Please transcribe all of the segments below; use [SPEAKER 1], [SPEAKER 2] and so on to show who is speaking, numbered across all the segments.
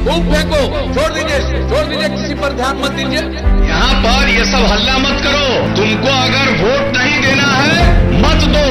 [SPEAKER 1] खूब फेंको, छोड़ दीजिए, किसी पर ध्यान मत दीजिए।
[SPEAKER 2] यहाँ पर ये सब हल्ला मत करो। तुमको अगर वोट नहीं देना है मत दो।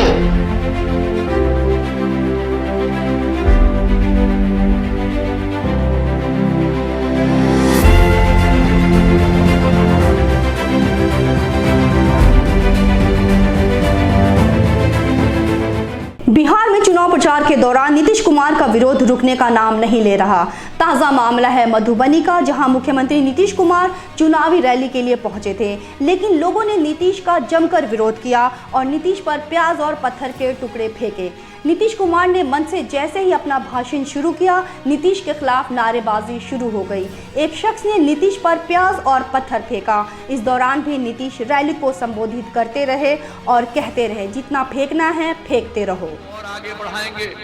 [SPEAKER 3] बिहार में चुनाव प्रचार के दौरान नीतीश कुमार का विरोध रुकने का नाम नहीं ले रहा। ताज़ा मामला है मधुबनी का, जहां मुख्यमंत्री नीतीश कुमार चुनावी रैली के लिए पहुंचे थे, लेकिन लोगों ने नीतीश का जमकर विरोध किया और नीतीश पर प्याज और पत्थर के टुकड़े फेंके। नीतीश कुमार ने मंच से जैसे ही अपना भाषण शुरू किया, नीतीश के खिलाफ नारेबाजी शुरू हो गई। एक शख्स ने नीतीश पर प्याज और पत्थर फेंका। इस दौरान भी नीतीश रैली को संबोधित करते रहे और कहते रहे, जितना फेंकना है फेंकते रहो
[SPEAKER 1] और आगे बढ़ाएंगे,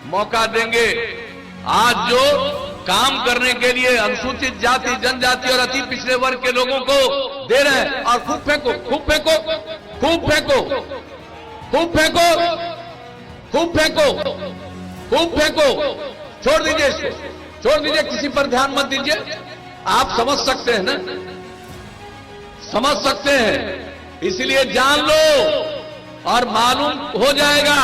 [SPEAKER 1] मौका देंगे। आज जो काम करने के लिए अनुसूचित जाति, जनजाति और अति पिछड़े वर्ग के लोगों को दे रहे हैं, और खूब फेंको, खूब फेंको, खूब फेंको, खूब फेंको, खूब फेंको, खूब फेंको, छोड़ दीजिए, किसी पर ध्यान मत दीजिए। आप समझ सकते हैं ना, समझ सकते हैं, इसलिए जान लो और मालूम हो जाएगा।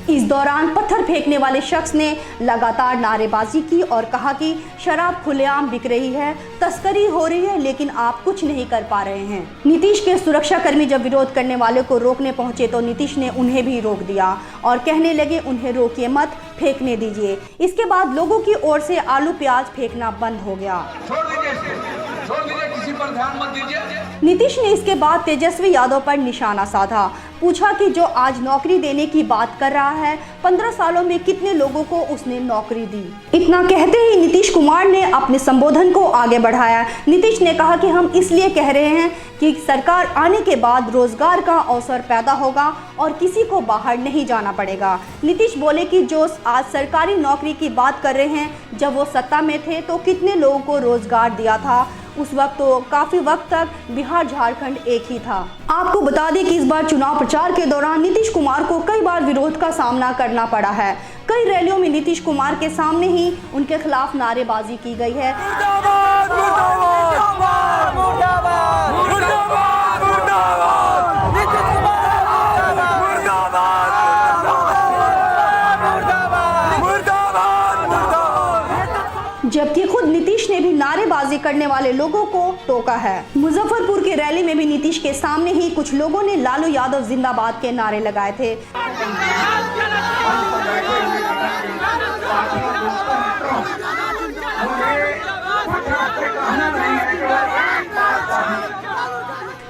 [SPEAKER 3] इस दौरान पत्थर फेंकने वाले शख्स ने लगातार नारेबाजी की और कहा कि शराब खुलेआम बिक रही है, तस्करी हो रही है, लेकिन आप कुछ नहीं कर पा रहे हैं। नीतीश के सुरक्षाकर्मी जब विरोध करने वाले को रोकने पहुंचे तो नीतीश ने उन्हें भी रोक दिया और कहने लगे, उन्हें रोकिए मत, फेंकने दीजिए। इसके बाद लोगों की ओर से आलू प्याज फेंकना बंद हो गया।
[SPEAKER 1] छोड़ दीजिए, किसी पर ध्यान मत दीजिए।
[SPEAKER 3] नीतीश ने इसके बाद तेजस्वी यादव पर निशाना साधा। पूछा कि जो आज नौकरी देने की बात कर रहा है, 15 सालों में कितने लोगों को उसने नौकरी दी। इतना कहते ही नीतीश कुमार ने अपने संबोधन को आगे बढ़ाया। नीतीश ने कहा कि हम इसलिए कह रहे हैं कि सरकार आने के बाद रोजगार का अवसर पैदा होगा और किसी को बाहर नहीं जाना पड़ेगा। नीतीश बोले कि जो आज सरकारी नौकरी की बात कर रहे हैं, जब वो सत्ता में थे तो कितने लोगों को रोजगार दिया था। उस वक्त तो काफी वक्त तक बिहार झारखंड एक ही था। आपको बता दें कि इस बार चुनाव प्रचार के दौरान नीतीश कुमार को कई बार विरोध का सामना करना पड़ा है। कई रैलियों में नीतीश कुमार के सामने ही उनके खिलाफ नारेबाजी की गई है। जबकि खुद नीतीश ने भी नारेबाजी करने वाले लोगों को टोका है। मुजफ्फरपुर की रैली में भी नीतीश के सामने ही कुछ लोगों ने लालू यादव जिंदाबाद के नारे लगाए थे।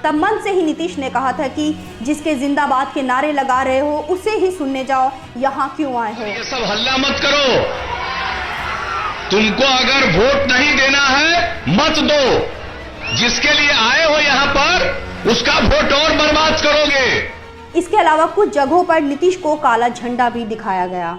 [SPEAKER 3] तब मंच से ही नीतीश ने कहा था कि जिसके जिंदाबाद के नारे लगा रहे हो उसे ही सुनने जाओ, यहाँ क्यों आए हो।
[SPEAKER 2] ये सब हल्ला मत करो। तुमको अगर वोट नहीं देना है मत दो। जिसके लिए आए हो यहाँ पर उसका वोट और बर्बाद करोगे।
[SPEAKER 3] इसके अलावा कुछ जगहों पर नीतीश को काला झंडा भी दिखाया गया।